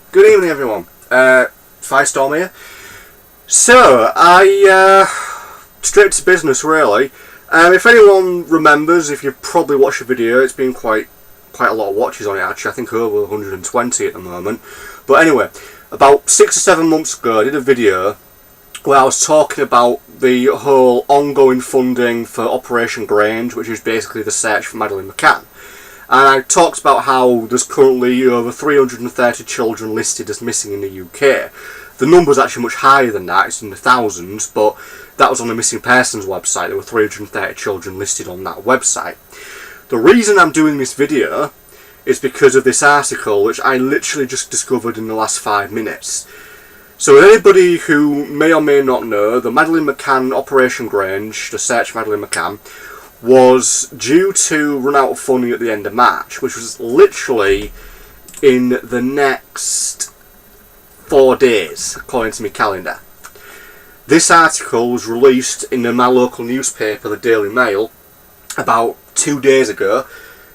Good evening, everyone. Firestorm here. So, straight to business, really. If anyone remembers, if you've probably watched the video, it's been quite a lot of watches on it, actually. I think over 120 at the moment. But anyway, about 6 or 7 months ago, I did a video where I was talking about the whole ongoing funding for Operation Grange, which is basically the search for Madeleine Mccann. And I talked about how there's currently over 330 children listed as missing in the UK. The number's actually much higher than that, it's in the thousands, but that was on the missing persons website. There were 330 children listed on that website. The reason I'm doing this video is because of this article, which I literally just discovered in the last 5 minutes. So anybody who may or may not know, the Madeleine Mccann Operation Grange, the search for Madeleine Mccann, was due to run out of funding at the end of March, which was literally in the next 4 days, according to my calendar. This article was released in my local newspaper, the Daily Mail, about 2 days ago.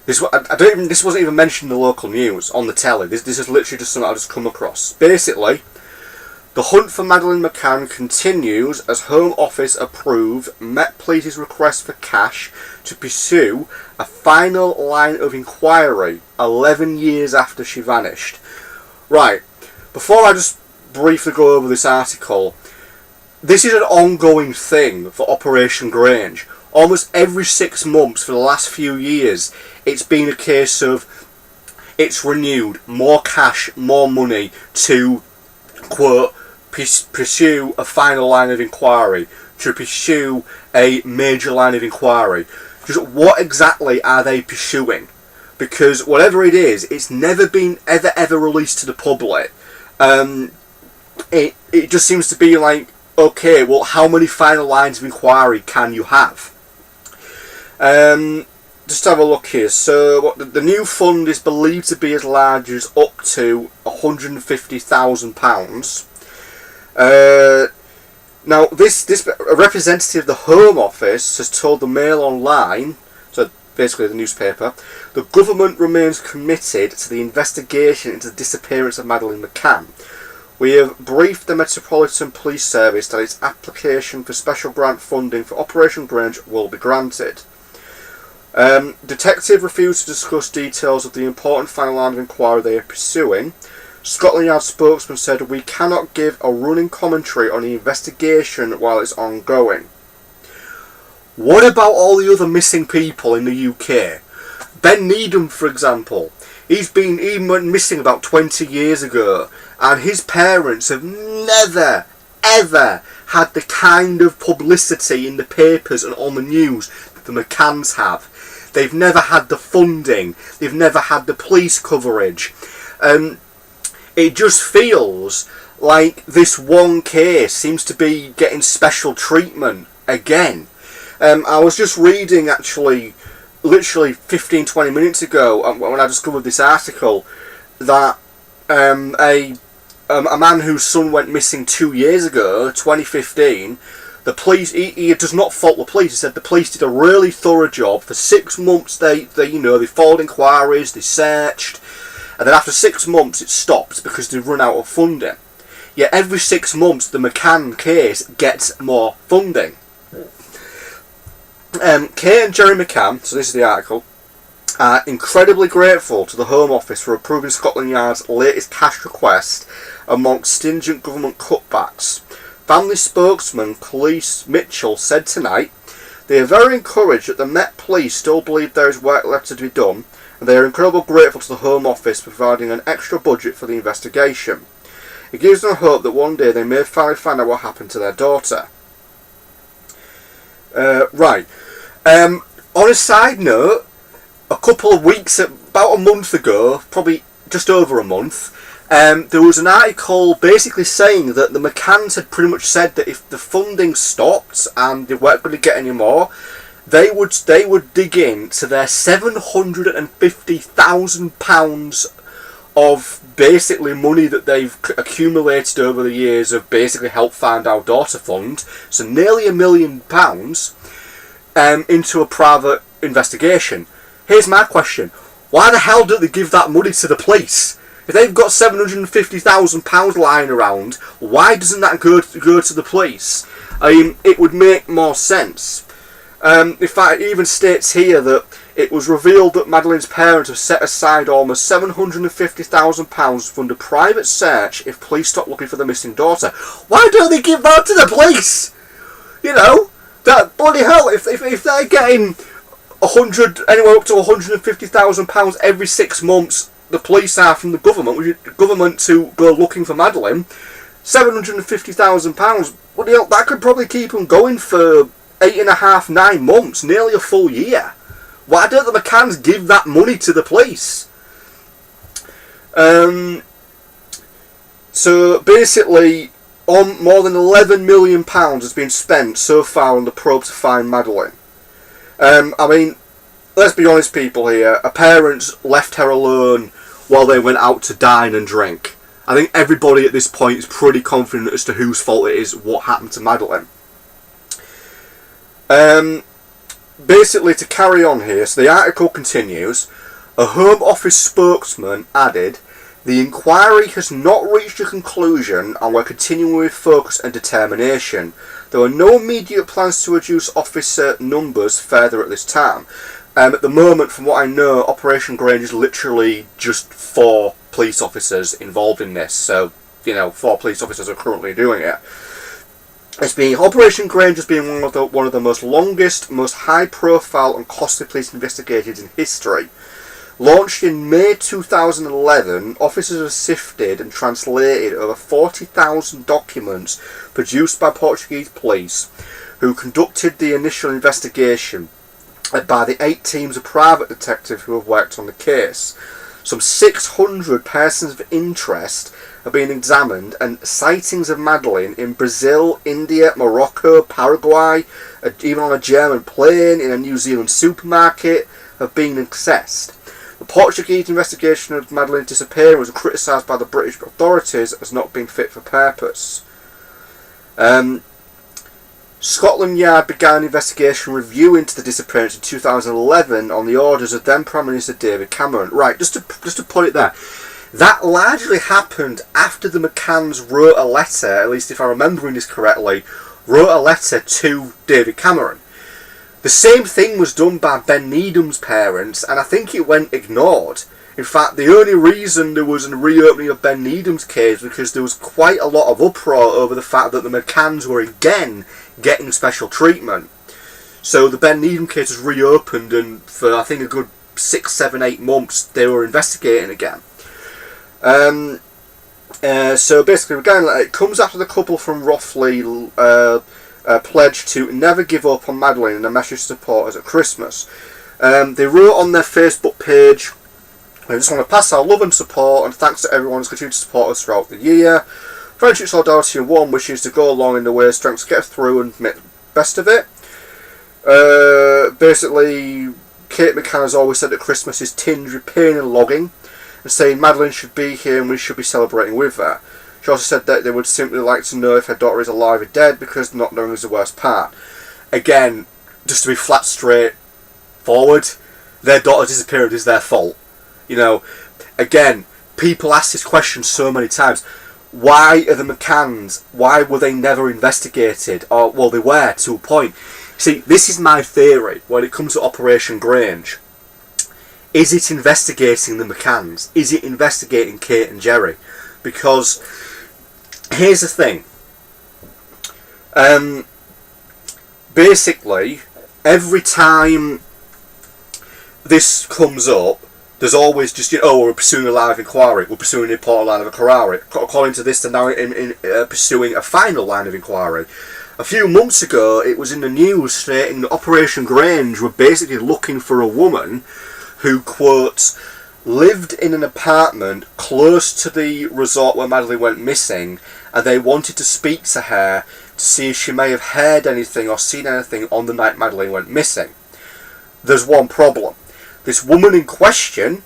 This wasn't even mentioned in the local news on the telly. This is literally just something I just come across. Basically, the hunt for Madeleine Mccann continues as Home Office approve Met Police's request for cash to pursue a final line of inquiry 11 years after she vanished. Right, before I just briefly go over this article, this is an ongoing thing for Operation Grange. Almost every 6 months for the last few years, it's been a case of it's renewed, more cash, more money to, quote, pursue a final line of inquiry, to pursue a major line of inquiry. Just what exactly are they pursuing? Because whatever it is, it's never been ever released to the public. It just seems to be like, okay, well, how many final lines of inquiry can you have? Just have a look here. So the new fund is believed to be as large as up to £150,000. Now, this a representative of the Home Office has told the Mail Online, so basically the newspaper, the government remains committed to the investigation into the disappearance of Madeleine Mccann. We have briefed the Metropolitan Police Service that its application for special grant funding for Operation Grange will be granted. Detective refused to discuss details of the important final line of inquiry they are pursuing. Scotland Yard spokesman said, "We cannot give a running commentary on the investigation while it's ongoing." What about all the other missing people in the UK? Ben Needham, for example. He went missing about 20 years ago, and his parents have never, ever had the kind of publicity in the papers and on the news that the McCanns have. They've never had the funding. They've never had the police coverage. It just feels like this one case seems to be getting special treatment again. I was just reading, actually, literally 15-20 minutes ago, when I discovered this article, that a man whose son went missing 2 years ago, 2015, the police, he does not fault the police. He said the police did a really thorough job. For 6 months, they followed inquiries, they searched, and then after 6 months it stopped because they've run out of funding. Yet every 6 months the McCann case gets more funding. Kate and Jerry Mccann, so this is the article, are incredibly grateful to the Home Office for approving Scotland Yard's latest cash request amongst stringent government cutbacks. Family spokesman Police Mitchell said tonight, "They are very encouraged that the Met Police still believe there is work left to be done, and they are incredibly grateful to the Home Office for providing an extra budget for the investigation. It gives them hope that one day they may finally find out what happened to their daughter." Right. On a side note, a couple of weeks, about a month ago, probably just over a month, there was an article basically saying that the McCanns had pretty much said that if the funding stopped and they weren't going to get any more, they would dig into their £750,000 of basically money that they've accumulated over the years of basically Help Find Our Daughter fund, so nearly £1 million, into a private investigation. Here's my question: why the hell don't they give that money to the police? If they've got £750,000 lying around, why doesn't that go to the police? I mean, it would make more sense. In fact, it even states here that it was revealed that Madeleine's parents have set aside almost £750,000 to fund a private search if police stop looking for the missing daughter. Why don't they give that to the police? You know, that bloody hell, if they're getting anywhere up to £150,000 every 6 months, the police are from the government to go looking for Madeleine, £750,000, bloody hell, that could probably keep them going for 8.5, 9 months, nearly a full year. Why don't the Mccans give that money to the police? So basically, more than £11 million has been spent so far on the probe to find Madeleine. I mean, let's be honest, people here. Her parents left her alone while they went out to dine and drink. I think everybody at this point is pretty confident as to whose fault it is what happened to Madeleine. Basically, to carry on here, so the article continues. A Home Office spokesman added, "The inquiry has not reached a conclusion and we're continuing with focus and determination. There are no immediate plans to reduce officer numbers further at this time." At the moment, from what I know, Operation Grange is literally just 4 police officers involved in this. So, 4 police officers are currently doing it. Operation Grange has been one of the most longest, most high-profile and costly police investigations in history. Launched in May 2011, officers have sifted and translated over 40,000 documents produced by Portuguese police, who conducted the initial investigation by the 8 teams of private detectives who have worked on the case. Some 600 persons of interest have been examined, and sightings of Madeleine in Brazil, India, Morocco, Paraguay, even on a German plane, in a New Zealand supermarket, have been assessed. The Portuguese investigation of Madeleine's disappearance was criticised by the British authorities as not being fit for purpose. Scotland Yard began an investigation review into the disappearance in 2011 on the orders of then Prime Minister David Cameron. Right, just to put it there, that largely happened after the McCanns wrote a letter, at least if I'm remembering this correctly, wrote a letter to David Cameron. The same thing was done by Ben Needham's parents, and I think it went ignored. In fact, the only reason there was a reopening of Ben Needham's case was because there was quite a lot of uproar over the fact that the McCanns were again getting special treatment. So the Ben Needham case was reopened, and for I think a good 6, 7, 8 months they were investigating again. So basically, again, it comes after the couple from Rothley pledged to never give up on Madeleine and a message to supporters at Christmas. They wrote on their Facebook page, "I just want to pass our love and support and thanks to everyone who's continued to support us throughout the year. Friendship, solidarity and warm wishes to go along in the way of strength to get through and make the best of it." Basically, Kate Mccann has always said that Christmas is tinged with pain and logging, and saying Madeleine should be here and we should be celebrating with her. She also said that they would simply like to know if her daughter is alive or dead, because not knowing is the worst part. Again, just to be flat straight forward, their daughter's disappearance is their fault. Again, people ask this question so many times. Why are the McCanns, why were they never investigated? Or, well, they were, to a point. See, this is my theory when it comes to Operation Grange. Is it investigating the McCanns? Is it investigating Kate and Jerry? Because here's the thing. Basically, every time this comes up, there's always just, we're pursuing a live inquiry, we're pursuing an important line of inquiry. According to this, they're now pursuing a final line of inquiry. A few months ago, it was in the news stating that Operation Grange were basically looking for a woman who, quote, lived in an apartment close to the resort where Madeleine went missing, and they wanted to speak to her to see if she may have heard anything or seen anything on the night Madeleine went missing. There's one problem. This woman in question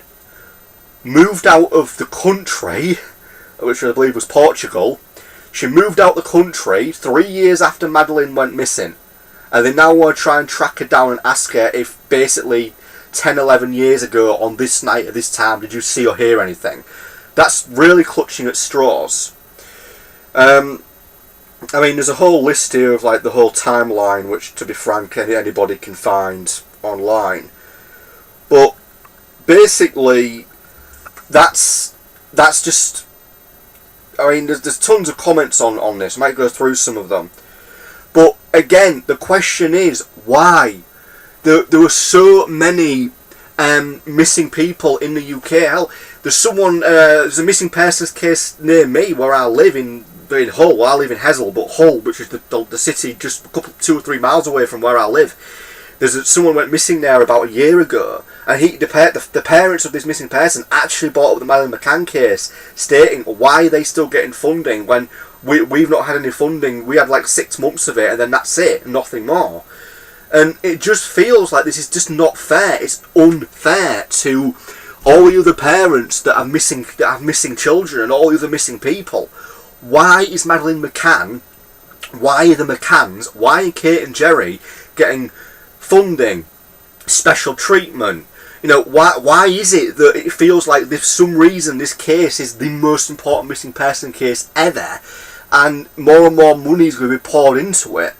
moved out of the country, which I believe was Portugal. She moved out the country 3 years after Madeleine went missing, and they now want to try and track her down and ask her if basically 10, 11 years ago on this night at this time did you see or hear anything. That's really clutching at straws. I mean, there's a whole list here of like the whole timeline, which, to be frank, anybody can find online. But basically, that's just. I mean, there's tons of comments on this. I might go through some of them. But again, the question is why? There were so many missing people in the UK. Hell, there's a missing persons case near me where I live in Hull. I live in Hessel, but Hull, which is the city just 2 or 3 miles away from where I live. Someone went missing there about a year ago, and the parents of this missing person actually brought up the Madeleine Mccann case, stating why are they still getting funding when we've not had any funding. We had like 6 months of it, and then that's it, nothing more. And it just feels like this is just not fair. It's unfair to all the other parents that have missing children and all the other missing people. Why is Madeleine Mccann, why are the McCanns, why are Kate and Jerry getting funding, special treatment? You know, why is it that it feels like for some reason this case is the most important missing person case ever, and more money is going to be poured into it?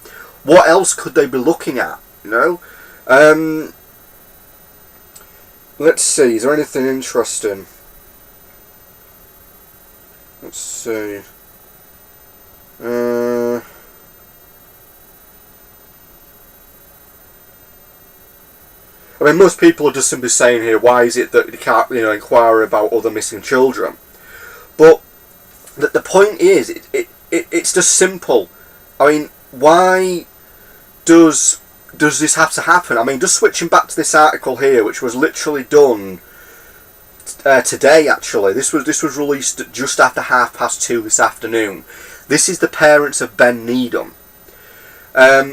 What else could they be looking at, you know? Let's see, is there anything interesting? Let's see. I mean, most people are just simply saying here, why is it that you can't, inquire about other missing children? But the point is, it's just simple. I mean, why does this have to happen? I mean, just switching back to this article here, which was literally done today. Actually, this was released just after 2:30 this afternoon. This is the parents of Ben Needham.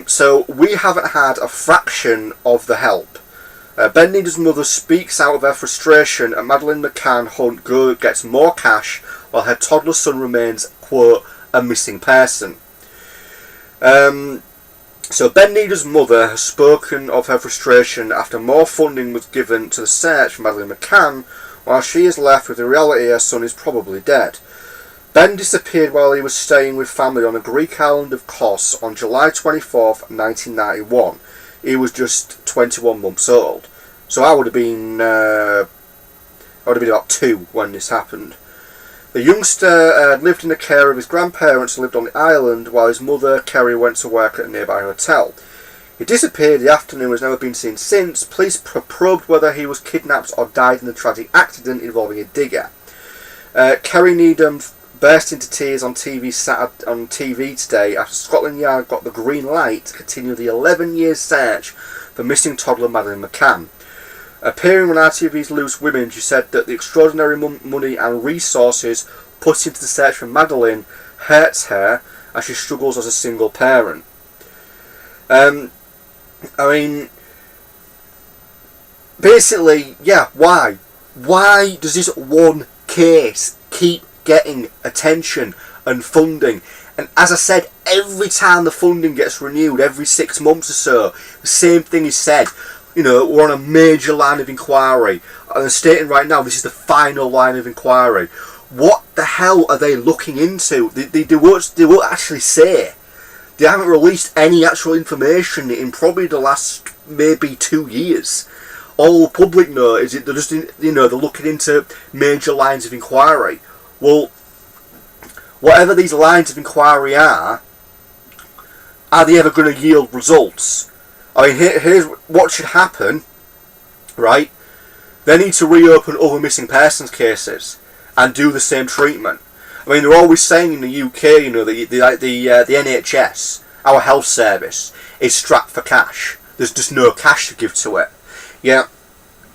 So we haven't had a fraction of the help. Ben Needham's mother speaks out of her frustration, and Madeleine Mccann Hunt gets more cash while her toddler son remains, quote, a missing person. So Ben Needham's mother has spoken of her frustration after more funding was given to the search for Madeleine Mccann, while she is left with the reality her son is probably dead. Ben disappeared while he was staying with family on the Greek island of Kos on July 24th, 1991. He was just 21 months old. So I would have been about 2 when this happened. The youngster lived in the care of his grandparents and lived on the island while his mother, Kerry, went to work at a nearby hotel. He disappeared the afternoon and has never been seen since. Police probed whether he was kidnapped or died in a tragic accident involving a digger. Kerry Needham burst into tears on TV today after Scotland Yard got the green light to continue the 11-year search for missing toddler Madeleine Mccann. Appearing on RTV's Loose Women, she said that the extraordinary money and resources put into the search for Madeleine hurts her as she struggles as a single parent. I mean, basically, yeah, why? Why does this one case keep getting attention and funding? And as I said, every time the funding gets renewed, every 6 months or so, the same thing is said. We're on a major line of inquiry. And they're stating right now this is the final line of inquiry. What the hell are they looking into? They won't actually say. They haven't released any actual information in probably the last maybe 2 years. All the public know is that they're just they're looking into major lines of inquiry. Well, whatever these lines of inquiry are they ever going to yield results? I mean, here's what should happen, right? They need to reopen other missing persons cases and do the same treatment. I mean, they're always saying in the UK, the NHS, our health service, is strapped for cash. There's just no cash to give to it. Yeah,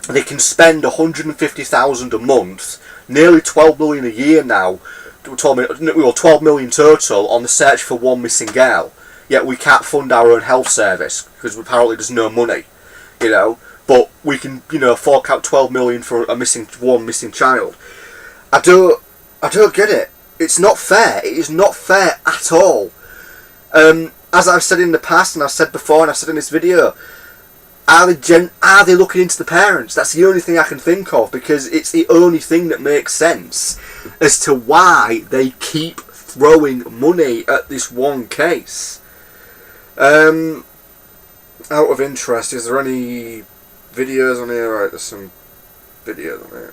they can spend 150,000 a month, nearly 12 million a year now. 12 million total on the search for one missing girl. Yet we can't fund our own health service because apparently there's no money, But we can, fork out 12 million for one missing child. I don't get it. It's not fair. It is not fair at all. As I've said in the past, and I've said before, and I've said in this video, are they looking into the parents? That's the only thing I can think of, because it's the only thing that makes sense. as to why they keep throwing money at this one case. Out of interest, is there any videos on here? Right, there's some videos on here.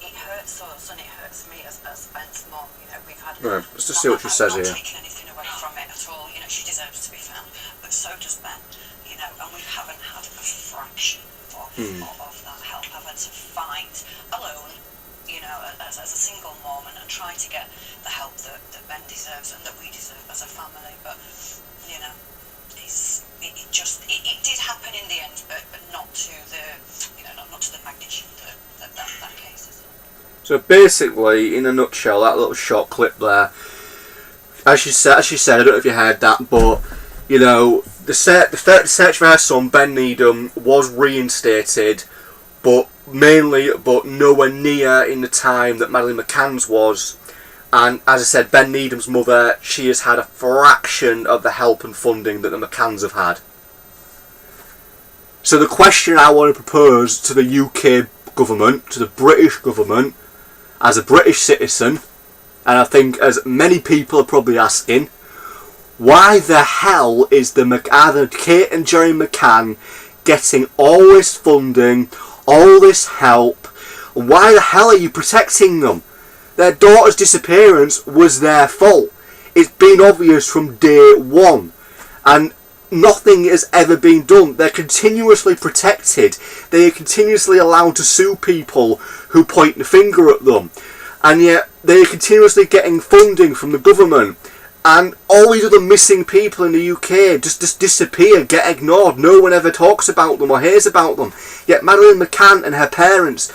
It hurts us and it hurts me as Ben's mum. You know, we've had. Right, let's just see what she says here. I'm not taking anything away from it at all. You know, she deserves to be found, but so does Ben. You know, and we haven't had a fraction of that help. I've had to fight alone. You know, as a single mom, and try to get the help that Ben deserves and that we deserve as a family. But you know, it did happen in the end, but not to the not to the magnitude that case is. So basically, in a nutshell, that little short clip there, as she said, I don't know if you heard that, but you know, the search for her son Ben Needham was reinstated, but nowhere near in the time that Madeleine Mccann's was. And as I said, Ben Needham's mother, she has had a fraction of the help and funding that the McCanns have had. So the question I want to propose to the UK government, to the British government, as a British citizen, and I think as many people are probably asking, why the hell is either Kate and Jerry McCann getting all this funding, all this help? Why the hell are you protecting them? Their daughter's disappearance was their fault. It's been obvious from day one. And nothing has ever been done. They're continuously protected. They are continuously allowed to sue people who point the finger at them. And yet they are continuously getting funding from the government. And all these other missing people in the UK just disappear, get ignored. No one ever talks about them or hears about them. Yet Madeleine Mccann and her parents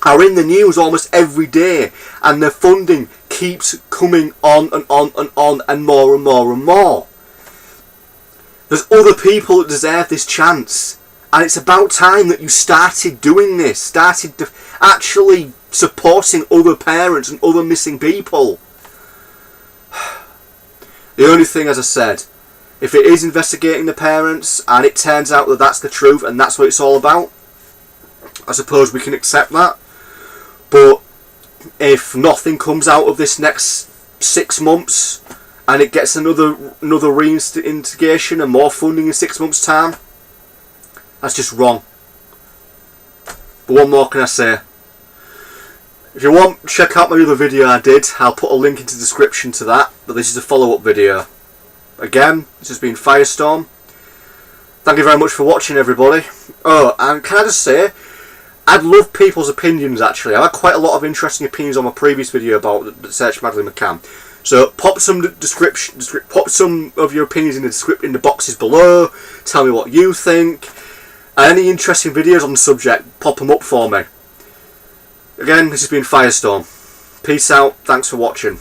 are in the news almost every day, and their funding keeps coming on and on and on and more and more and more. There's other people that deserve this chance, and it's about time that you started doing this, started actually supporting other parents and other missing people. The only thing, as I said, if it is investigating the parents and it turns out that that's the truth and that's what it's all about, I suppose we can accept that. But if nothing comes out of this next 6 months and it gets another reinstigation and more funding in 6 months' time, that's just wrong. But what more can I say? If you want, check out my other video I did. I'll put a link into the description to that. But this is a follow-up video. Again, this has been Firestorm. Thank you very much for watching, everybody. Oh, and can I just say, I'd love people's opinions, actually. I've had quite a lot of interesting opinions on my previous video about the search for Madeleine Mccann. So pop some of your opinions in the boxes below. Tell me what you think. And any interesting videos on the subject, pop them up for me. Again, this has been Firestorm. Peace out. Thanks for watching.